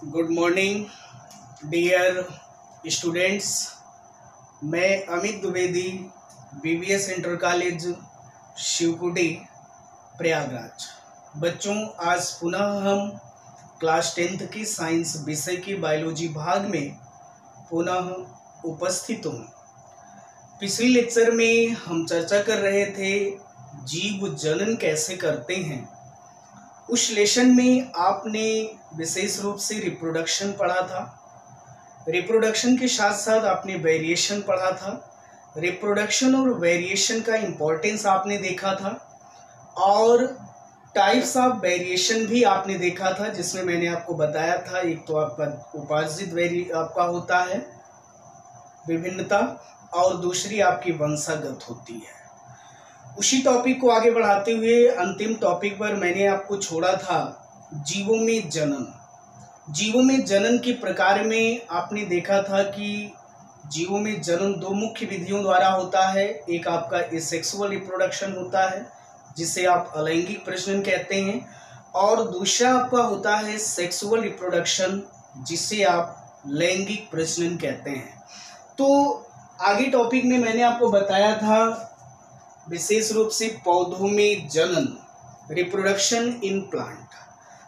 Good morning dear students. मैं Amit Dwivedi, BBS inter college Shivkuti Prayagraj. बच्चों, आज पुनः हम क्लास 10th की साइंस विषय की बायोलॉजी भाग में पुनः उपस्थित हूँ। पिछले लेक्चर में हम चर्चा कर रहे थे जीव जनन कैसे करते हैं। उस लेसन में आपने विशेष रूप से रिप्रोडक्शन पढ़ा था। रिप्रोडक्शन के साथ साथ आपने वेरिएशन पढ़ा था। रिप्रोडक्शन और वेरिएशन का इम्पोर्टेंस आपने देखा था और टाइप्स ऑफ वेरिएशन भी आपने देखा था, जिसमें मैंने आपको बताया था एक तो आपका उपार्जित आपका होता है विभिन्नता और दूसरी आपकी वंशागत होती है। उसी टॉपिक को आगे बढ़ाते हुए अंतिम टॉपिक पर मैंने आपको छोड़ा था जीवों में जनन। जीवों में जनन के प्रकार में आपने देखा था कि जीवों में जनन दो मुख्य विधियों द्वारा होता है। एक आपका एसेक्सुअल रिप्रोडक्शन होता है जिसे आप अलैंगिक प्रजनन कहते हैं, और दूसरा आपका होता है सेक्सुअल रिप्रोडक्शन जिसे आप लैंगिक प्रजनन कहते हैं। तो आगे टॉपिक में मैंने आपको बताया था विशेष रूप से पौधों में जनन, रिप्रोडक्शन इन प्लांट।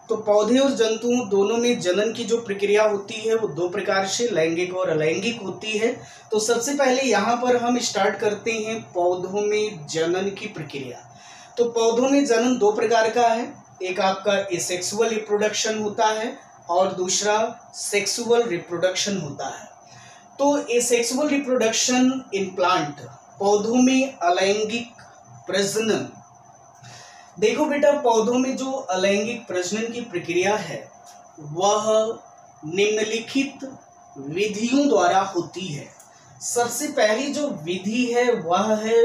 तो पौधे और जंतुओं दोनों में जनन की जो प्रक्रिया होती है वो दो प्रकार से लैंगिक और अलैंगिक होती है। तो सबसे पहले यहाँ पर हम स्टार्ट करते हैं पौधों में जनन की प्रक्रिया। तो पौधों में जनन दो प्रकार का है। एक आपका एसेक्सुअल रिप्रोडक्शन होता है और दूसरा सेक्सुअल रिप्रोडक्शन होता है। तो एसेक्सुअल रिप्रोडक्शन इन प्लांट, पौधों में अलैंगिक प्रजनन। देखो बेटा, पौधों में जो अलैंगिक प्रजनन की प्रक्रिया है वह निम्नलिखित विधियों द्वारा होती है। सबसे पहली जो विधि है वह है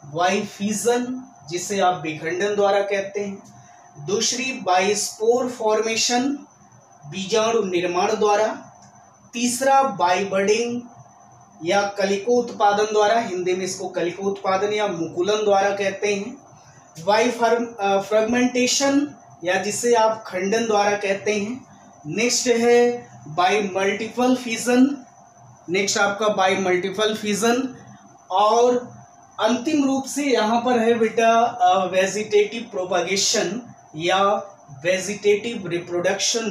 बाइफिजन, जिसे आप विखंडन द्वारा कहते हैं। दूसरी बाइस्पोर फॉर्मेशन, बीजाणु निर्माण द्वारा। तीसरा बाइबडिंग या कलिको उत्पादन द्वारा, हिंदी में इसको कलिको उत्पादन या मुकुलन द्वारा कहते हैं। बाई फ्रेगमेंटेशन या जिसे आप खंडन द्वारा कहते हैं। नेक्स्ट है बाई मल्टीपल फिजन, नेक्स्ट आपका बाई मल्टीपल फिजन। और अंतिम रूप से यहाँ पर है बेटा वेजिटेटिव प्रोपागेशन या वेजिटेटिव रिप्रोडक्शन,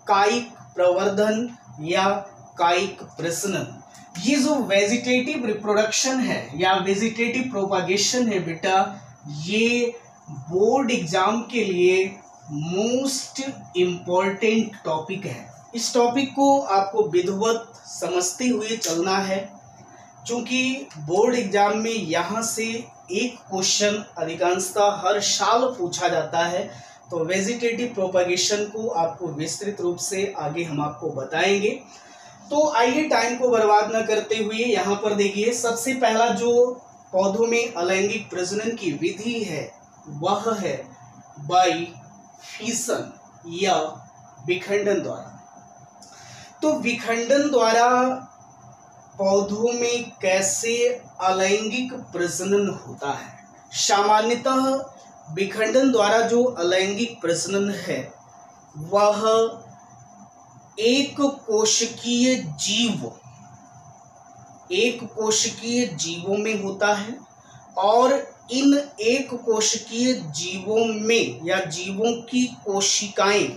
कायिक प्रवर्धन या कायिक प्रजनन। ये जो वेजिटेटिव रिप्रोडक्शन है या वेजिटेटिव प्रोपागेशन है बेटा, ये बोर्ड एग्जाम के लिए मोस्ट इम्पॉर्टेंट टॉपिक है। इस टॉपिक को आपको विधिवत समझते हुए चलना है, क्योंकि बोर्ड एग्जाम में यहाँ से एक क्वेश्चन अधिकांशतः हर साल पूछा जाता है। तो वेजिटेटिव प्रोपागेशन को आपको विस्तृत रूप से आगे हम आपको बताएंगे। तो आइए टाइम को बर्बाद न करते हुए यहाँ पर देखिए, सबसे पहला जो पौधों में अलैंगिक प्रजनन की विधि है वह है बाइफिजन या विखंडन द्वारा। तो विखंडन द्वारा पौधों में कैसे अलैंगिक प्रजनन होता है। सामान्यतः विखंडन द्वारा जो अलैंगिक प्रजनन है वह एक कोशिकीय जीवों में होता है, और इन एक कोशिकीय जीवों में या जीवों की कोशिकाएं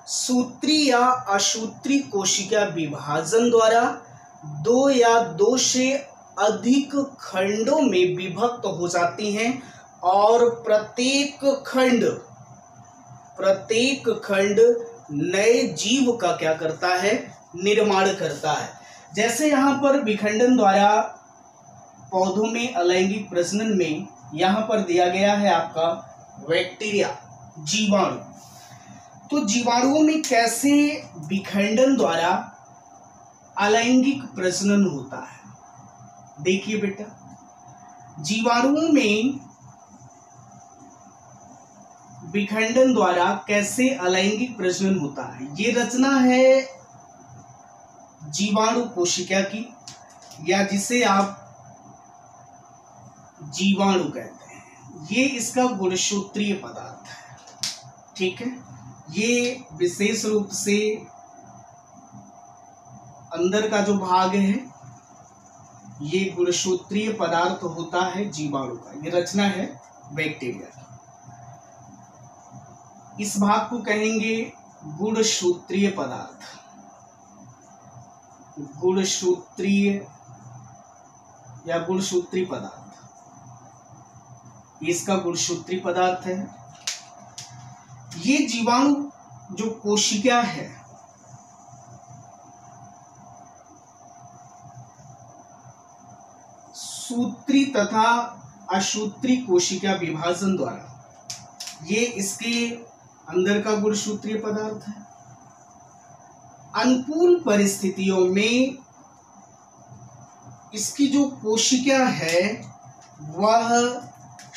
सूत्री या असूत्री कोशिका विभाजन द्वारा दो या दो से अधिक खंडों में विभक्त हो जाती हैं, और प्रत्येक खंड नए जीव का क्या करता है, निर्माण करता है। जैसे यहाँ पर विखंडन द्वारा पौधों में अलैंगिक प्रजनन में यहाँ पर दिया गया है आपका बैक्टीरिया, जीवाणु। तो जीवाणुओं में कैसे विखंडन द्वारा अलैंगिक प्रजनन होता है। देखिए बेटा, जीवाणुओं में विखंडन द्वारा कैसे अलैंगिक प्रजनन होता है। ये रचना है जीवाणु कोशिका की, या जिसे आप जीवाणु कहते हैं। ये इसका गुणसूत्रीय पदार्थ है, ठीक है। ये विशेष रूप से अंदर का जो भाग है ये गुणसूत्रीय पदार्थ होता है जीवाणु का, ये रचना है बैक्टीरिया की। इस भाग को कहेंगे गुणसूत्रीय पदार्थ, गुणसूत्रीय या गुणसूत्री पदार्थ, इसका गुणसूत्री पदार्थ है। ये जीवाणु जो कोशिका है सूत्री तथा असूत्री कोशिका विभाजन द्वारा, ये इसके अंदर का गुणसूत्रीय पदार्थ है। अनुकूल परिस्थितियों में इसकी जो कोशिका है वह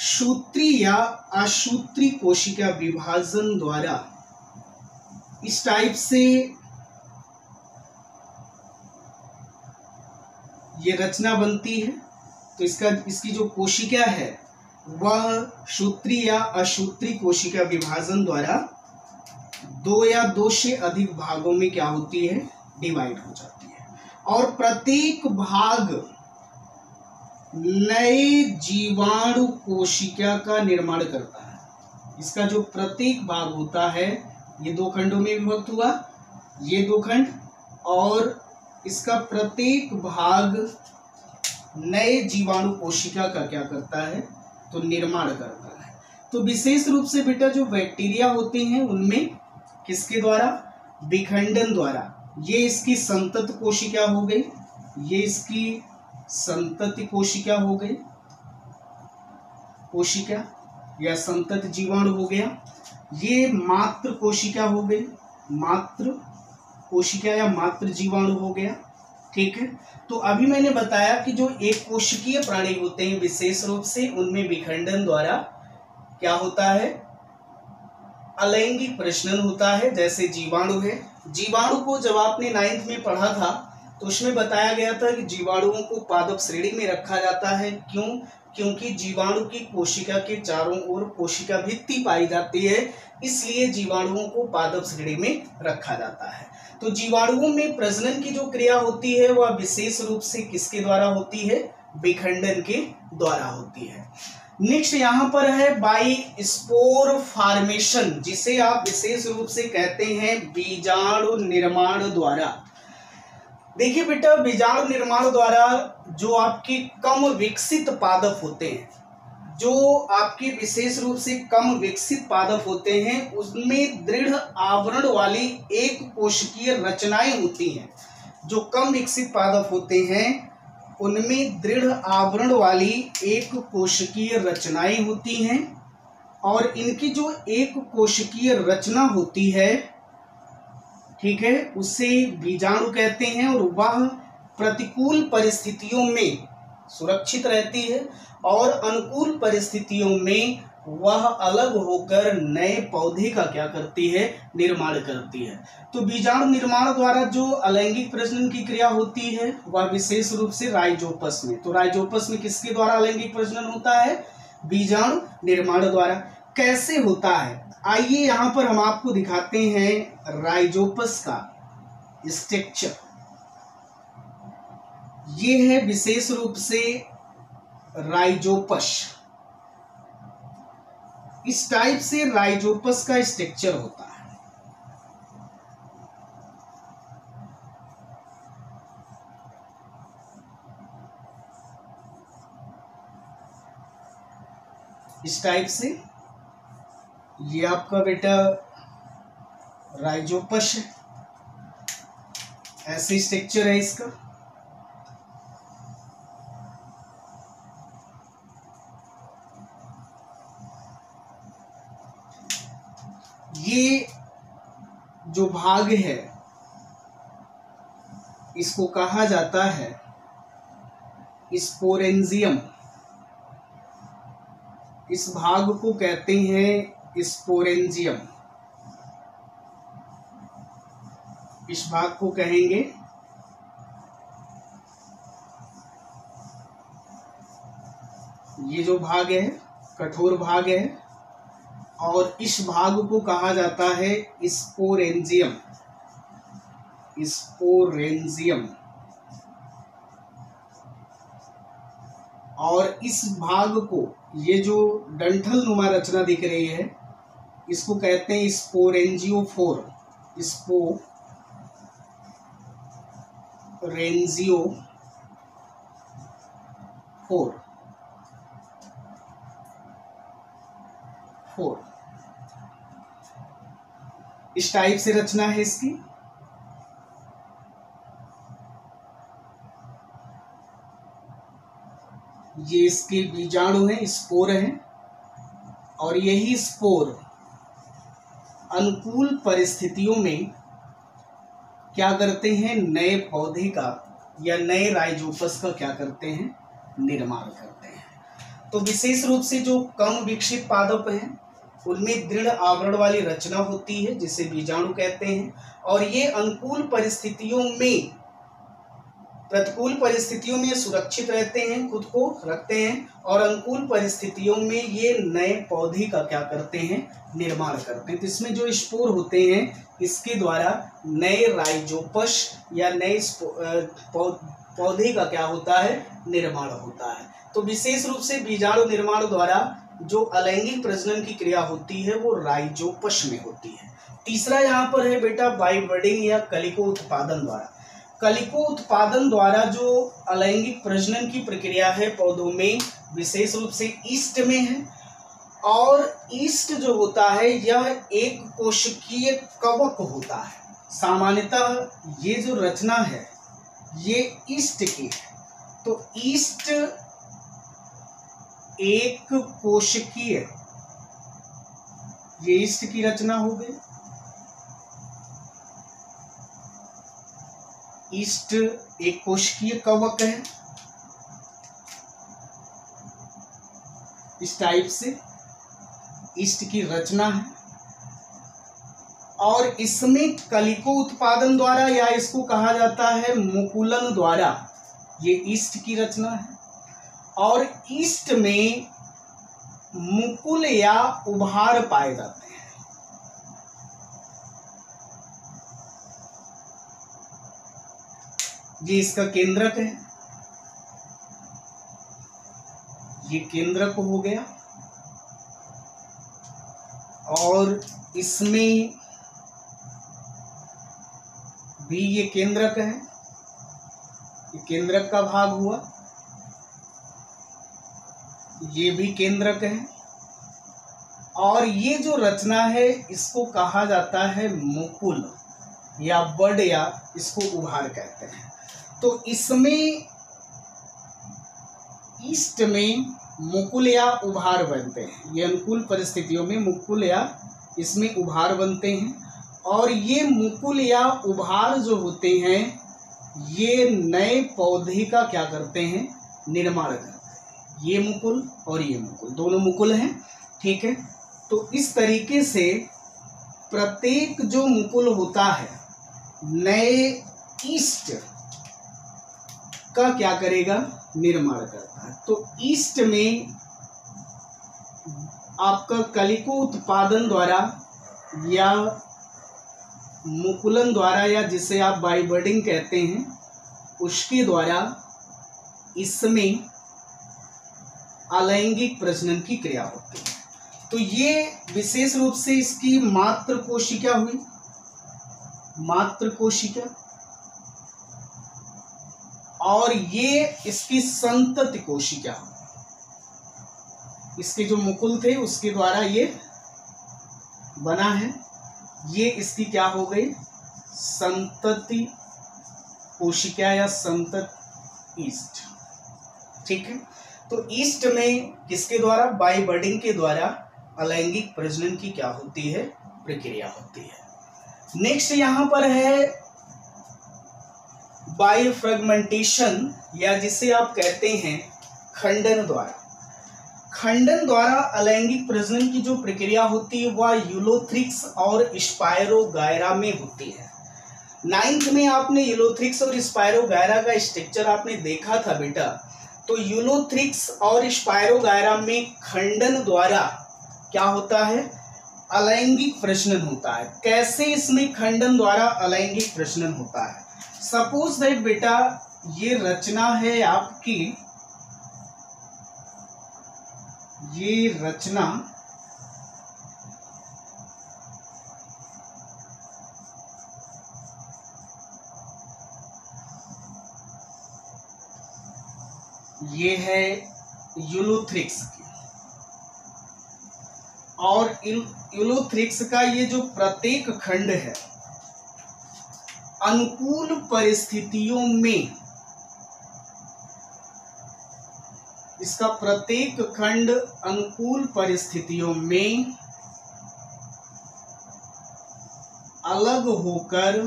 सूत्री या असूत्री कोशिका विभाजन द्वारा इस टाइप से ये रचना बनती है। तो इसकी जो कोशिका है वह सूत्री या असूत्री कोशिका विभाजन द्वारा दो या दो से अधिक भागों में क्या होती है, डिवाइड हो जाती है, और प्रत्येक भाग नए जीवाणु कोशिका का निर्माण करता है। इसका जो प्रत्येक भाग होता है ये दो खंडों में विभक्त हुआ, ये दो खंड, और इसका प्रत्येक भाग नए जीवाणु कोशिका का क्या करता है, तो निर्माण करता है। तो विशेष रूप से बेटा जो बैक्टीरिया होते हैं उनमें किसके द्वारा, विखंडन द्वारा। ये इसकी संतत कोशिका हो गई, ये इसकी संतति कोशिका हो गई, कोशिका या संतत जीवाणु हो गया। ये मात्र कोशिका हो गई, मात्र कोशिका या मात्र जीवाणु हो गया। ठीक है, तो अभी मैंने बताया कि जो एक कोशिकीय प्राणी होते हैं विशेष रूप से उनमें विखंडन द्वारा क्या होता है, अलैंगिक प्रजनन होता है। जैसे जीवाणु है, जीवाणु को जब आपने 9th में पढ़ा था तो उसमें बताया गया था कि जीवाणुओं को पादप श्रेणी में रखा जाता है। क्यों? क्योंकि जीवाणु की कोशिका के चारों ओर कोशिका भित्ति पाई जाती है, इसलिए जीवाणुओं को पादप श्रेणी में रखा जाता है। तो जीवाणुओं में प्रजनन की जो क्रिया होती है वह विशेष रूप से किसके द्वारा होती है, विखंडन के द्वारा होती है। नेक्स्ट यहाँ पर है बाई स्पोर फॉर्मेशन, जिसे आप विशेष रूप से कहते हैं बीजाणु निर्माण द्वारा। देखिए बेटा, बीजाणु निर्माण द्वारा जो आपके कम विकसित पादप होते हैं, जो आपके विशेष रूप से कम विकसित पादप होते हैं उसमें दृढ़ आवरण वाली एक कोशिकीय रचनाएं होती हैं। जो कम विकसित पादप होते हैं उनमें दृढ़ आवरण वाली एक कोशिकीय रचनाएं होती हैं, और इनकी जो एक कोशिकीय रचना होती है, ठीक है, उसे बीजाणु कहते हैं, और वह प्रतिकूल परिस्थितियों में सुरक्षित रहती है और अनुकूल परिस्थितियों में वह अलग होकर नए पौधे का क्या करती है, निर्माण करती है। तो बीजाणु निर्माण द्वारा जो अलैंगिक प्रजनन की क्रिया होती है वह विशेष रूप से राइजोपस में, तो राइजोपस में किसके द्वारा अलैंगिक प्रजनन होता है, बीजाणु निर्माण द्वारा। कैसे होता है, आइए यहाँ पर हम आपको दिखाते हैं राइजोपस का स्ट्रक्चर। ये है विशेष रूप से राइजोपस, इस टाइप से राइजोपस का स्ट्रक्चर होता है। इस टाइप से ये आपका बेटा राइजोपस है, ऐसे स्ट्रक्चर है इसका। ये जो भाग है इसको कहा जाता है स्पोरेंजियम, इस भाग को कहते हैं स्पोरेंजियम, इस भाग को कहेंगे ये जो भाग है कठोर भाग है, और इस भाग को कहा जाता है स्पोरेंजियम। स्पोरेंजियम। और इस भाग को, ये जो डंठल नुमा रचना दिख रही है, इसको कहते हैं स्पोरेंजियोफोर। स्पोरेंजियोफोर इस टाइप से रचना है इसकी। ये इसके बीजाणु हैं, स्पोर हैं, और यही स्पोर अनुकूल परिस्थितियों में क्या करते हैं, नए पौधे का या नए राइजोपस का क्या करते हैं, निर्माण करते हैं। तो विशेष रूप से जो कम विकसित पादप हैं उनमें दृढ़ आवरण वाली रचना होती है जिसे बीजाणु कहते हैं, और ये अनुकूल परिस्थितियों में, प्रतिकूल परिस्थितियों में सुरक्षित रहते हैं, खुद को रखते हैं, और अनुकूल परिस्थितियों में ये नए पौधे का क्या करते हैं, निर्माण करते हैं। तो इसमें जो स्पोर होते हैं इसके द्वारा नए राइजोपस या नए पौधे का क्या होता है, निर्माण होता है। तो विशेष रूप से बीजाणु निर्माण द्वारा जो अलैंगिक प्रजनन की क्रिया होती है वो राइजोपस में होती है। तीसरा यहाँ पर है बेटा बाई बडिंग या कलिको उत्पादन द्वारा। कलिको उत्पादन द्वारा जो अलैंगिक प्रजनन की प्रक्रिया है पौधों में, विशेष रूप से ईस्ट में है, और ईस्ट जो होता है यह एक कोशिकीय कवक होता है। सामान्यतः ये जो रचना है ये ईस्ट की है। तो ईस्ट एक कोशिकीय, ये ईस्ट की रचना हो गई। ईस्ट एक कोशिकीय कवक है इस टाइप से ईस्ट की रचना है, और इसमें कलिको उत्पादन द्वारा या इसको कहा जाता है मुकुलन द्वारा ये ईस्ट की रचना है। और ईस्ट में मुकुल या उभार पाए जाते हैं। ये इसका केंद्रक है, ये केंद्रक हो गया, और इसमें भी ये केंद्रक है, ये केंद्रक का भाग हुआ, ये भी केंद्रक है, और ये जो रचना है इसको कहा जाता है मुकुल या बड या इसको उभार कहते हैं। तो इसमें ईस्ट में मुकुल या उभार बनते हैं, ये अनुकूल परिस्थितियों में मुकुल या इसमें उभार बनते हैं, और ये मुकुल या उभार जो होते हैं ये नए पौधे का क्या करते हैं, निर्माण करते हैं। ये मुकुल और ये मुकुल, दोनों मुकुल हैं, ठीक है। तो इस तरीके से प्रत्येक जो मुकुल होता है नए ईस्ट का क्या करेगा, निर्माण करता है। तो ईस्ट में आपका कलिको उत्पादन द्वारा या मुकुलन द्वारा या जिसे आप बाई बडिंग कहते हैं उसके द्वारा इसमें अलैंगिक प्रजनन की क्रिया होती है। तो ये विशेष रूप से इसकी मात्र कोशिका हुई, मात्र कोशिका, और ये इसकी संतति कोशिका, इसके जो मुकुल थे उसके द्वारा ये बना है, ये इसकी क्या हो गई, संतति कोशिका या संतति ईस्ट, ठीक है। तो ईस्ट में किसके द्वारा, बाई बडिंग के द्वारा अलैंगिक प्रजनन की क्या होती है, प्रक्रिया होती है। नेक्स्ट यहां पर है बाई फ्रेगमेंटेशन या जिसे आप कहते हैं खंडन द्वारा। खंडन द्वारा अलैंगिक प्रजनन की जो प्रक्रिया होती है वह यूलोथ्रिक्स और स्पायरोगायरा में होती है। 9th में आपने यूलोथ्रिक्स और स्पायरोगायरा का स्ट्रक्चर आपने देखा था बेटा। तो यूलोथ्रिक्स और स्पायरोगायरा में खंडन द्वारा क्या होता है, अलैंगिक प्रजनन होता है। कैसे इसमें खंडन द्वारा अलैंगिक प्रजनन होता है? सपोज दैट बेटा ये रचना है आपकी, ये रचना ये है यूलोथ्रिक्स की, और यूलोथ्रिक्स का ये जो प्रत्येक खंड है अनुकूल परिस्थितियों में, इसका प्रत्येक खंड अनुकूल परिस्थितियों में अलग होकर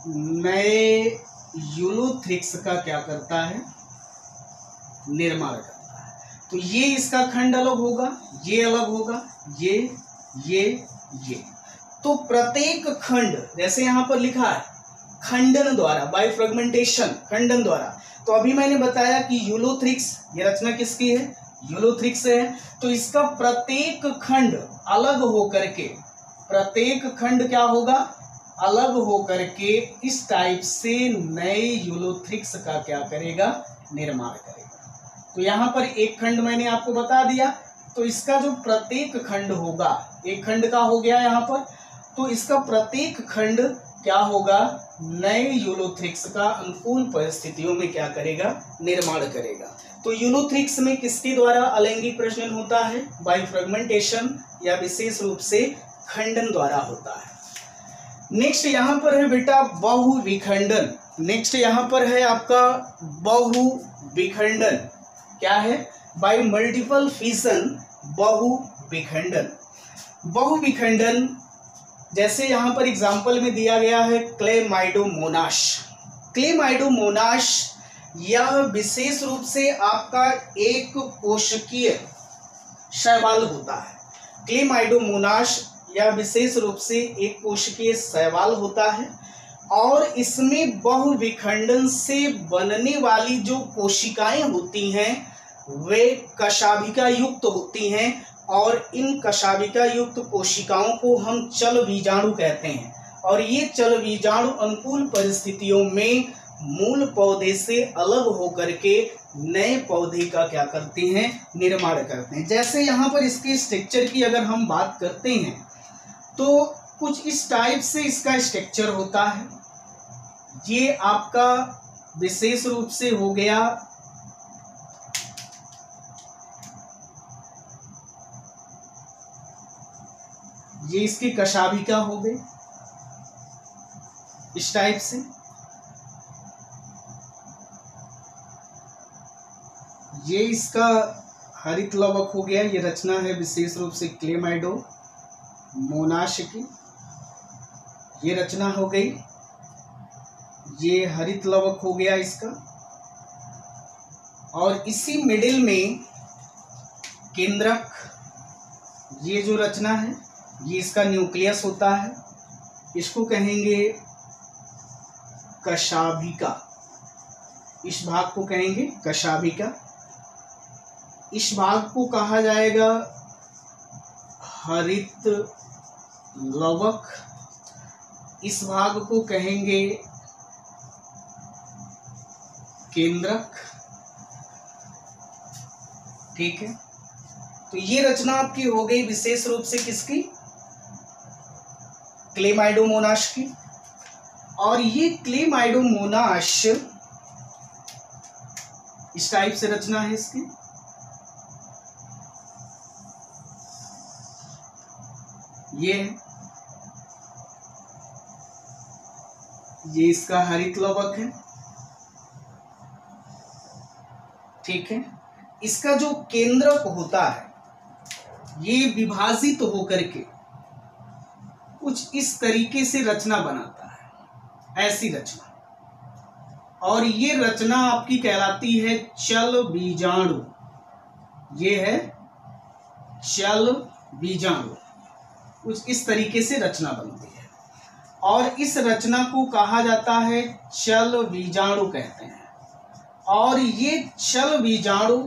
नए यूलोथ्रिक्स का क्या करता है? निर्माण करता है। तो ये इसका खंड अलग होगा, ये अलग होगा, ये। तो प्रत्येक खंड, जैसे यहां पर लिखा है खंडन द्वारा, बाय फ्रेगमेंटेशन, खंडन द्वारा। तो अभी मैंने बताया कि यूलोथ्रिक्स, ये रचना किसकी है? यूलोथ्रिक्स है। तो इसका प्रत्येक खंड अलग होकर के, प्रत्येक खंड क्या होगा? अलग होकर के इस टाइप से नए यूलोथ्रिक्स का क्या करेगा? निर्माण करेगा। तो यहाँ पर एक खंड मैंने आपको बता दिया, तो इसका जो प्रत्येक खंड होगा, एक खंड का हो गया यहाँ पर, तो इसका प्रत्येक खंड क्या होगा? नए यूलोथ्रिक्स का अनुकूल परिस्थितियों में क्या करेगा? निर्माण करेगा। तो यूलोथ्रिक्स में किसके द्वारा अलैंगिक प्रजनन होता है? बाय फ्रेगमेंटेशन, या विशेष रूप से खंडन द्वारा होता है। नेक्स्ट यहाँ पर है बेटा बहुविखंडन। नेक्स्ट यहाँ पर है आपका बहुविखंडन। क्या है? बाय मल्टीपल फिशन, बहुविखंडन। बहुविखंडन जैसे यहाँ पर एग्जाम्पल में दिया गया है क्लेमाइडोमोनास। क्लेमाइडोमोनास यह विशेष रूप से आपका एक कोशिकीय शैवाल होता है। क्लेमाइडोमोनास यह विशेष रूप से एक कोशिकीय शैवाल होता है, और इसमें बहुविखंडन से बनने वाली जो कोशिकाएं होती हैं वे कशाभिका युक्त होती हैं, और इन कशाभिका युक्त कोशिकाओं को हम चल बीजाणु कहते हैं। और ये चल बीजाणु अनुकूल परिस्थितियों में मूल पौधे से अलग होकर के नए पौधे का क्या करते हैं? निर्माण करते हैं। जैसे यहाँ पर इसके स्ट्रक्चर की अगर हम बात करते हैं तो कुछ इस टाइप से इसका स्ट्रक्चर होता है। ये आपका विशेष रूप से हो गया ये इसकी कशाभिका हो गई इस टाइप से। ये इसका हरित लवक हो गया। ये रचना है विशेष रूप से क्लेमाइडोमोनास की, ये रचना हो गई। ये हरित लवक हो गया इसका, और इसी मिडिल में केंद्रक, ये जो रचना है ये इसका न्यूक्लियस होता है। इसको कहेंगे कशाभिका, इस भाग को कहेंगे कशाभिका। इस भाग को कहा जाएगा हरित लवक, इस भाग को कहेंगे केंद्रक। ठीक है, तो ये रचना आपकी हो गई विशेष रूप से किसकी? क्लेमाइडोमोनास की। और ये क्लेमाइडोमोनास इस टाइप से रचना है इसकी। ये इसका हरित लवक है। ठीक है, इसका जो केंद्रक होता है ये विभाजित होकर के कुछ इस तरीके से रचना बनाता है, ऐसी रचना। और ये रचना आपकी कहलाती है चल बीजाणु। ये है चल बीजाणु, कुछ इस तरीके से रचना बनती है, और इस रचना को कहा जाता है चल बीजाणु कहते हैं। और ये चल बीजाणु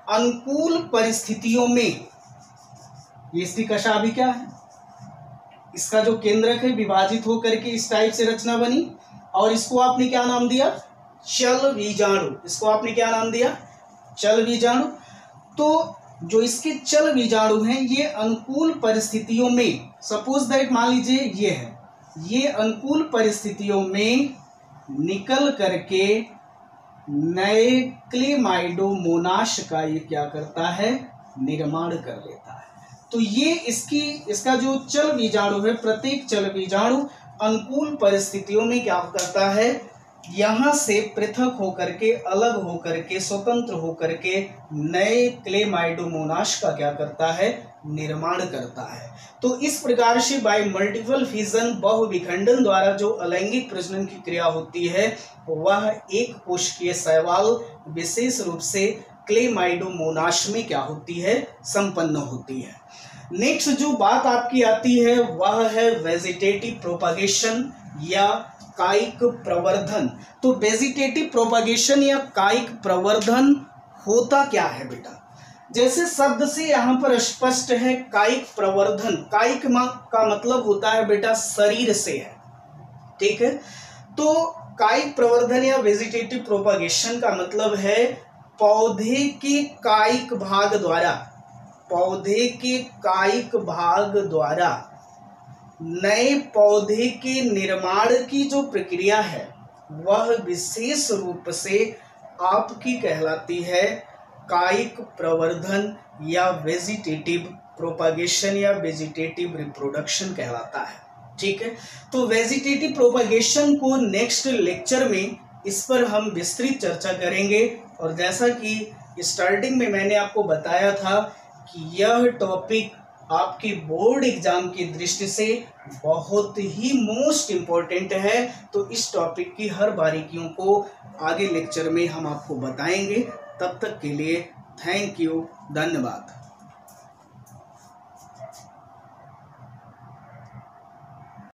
अनुकूल परिस्थितियों में ये इसकी कक्षा अभी क्या है, इसका जो केंद्रक है विभाजित होकर के इस टाइप से रचना बनी, और इसको आपने क्या नाम दिया, चल बीजाणु। इसको आपने क्या नाम दिया, चल बीजाणु। तो जो इसके चल बीजाणु हैं ये अनुकूल परिस्थितियों में, सपोज दैट मान लीजिए ये है, ये अनुकूल परिस्थितियों में निकल करके नए क्लेमाइडोमोनाश का ये क्या करता है, निर्माण कर लेता है। तो ये इसका जो चल बीजाणु है, प्रत्येक चल बीजाणु अनुकूल परिस्थितियों में क्या करता है, यहाँ से पृथक होकर के, अलग होकर के, स्वतंत्र होकर के नए क्लेमाइडोमोनाश का क्या करता है, निर्माण करता है। तो इस प्रकार से बाय मल्टीपल फिजन, बहुविखंडन द्वारा जो अलैंगिक प्रजनन की क्रिया होती है वह एक कोशिकीय शैवाल विशेष रूप से क्लेमाइडोमोनाश में क्या होती है, संपन्न होती है। नेक्स्ट जो बात आपकी आती है वह है वेजिटेटिव प्रोपागेशन या कायिक प्रवर्धन। तो वेजिटेटिव प्रोपागेशन या कायिक प्रवर्धन होता क्या है बेटा, जैसे शब्द से यहाँ पर स्पष्ट है कायिक प्रवर्धन। कायिक का मतलब होता है बेटा शरीर से है, ठीक है। तो कायिक प्रवर्धन या वेजिटेटिव प्रोपागेशन का मतलब है पौधे के कायिक भाग द्वारा, पौधे के कायिक भाग द्वारा नए पौधे के निर्माण की जो प्रक्रिया है वह विशेष रूप से आपकी कहलाती है कायिक प्रवर्धन या वेजिटेटिव प्रोपागेशन या वेजिटेटिव रिप्रोडक्शन कहलाता है, ठीक है। तो वेजिटेटिव प्रोपागेशन को नेक्स्ट लेक्चर में इस पर हम विस्तृत चर्चा करेंगे। और जैसा कि स्टार्टिंग में मैंने आपको बताया था कि यह टॉपिक आपके बोर्ड एग्जाम की दृष्टि से बहुत ही मोस्ट इम्पोर्टेंट है। तो इस टॉपिक की हर बारीकियों को आगे लेक्चर में हम आपको बताएंगे। तब तक के लिए थैंक यू, धन्यवाद।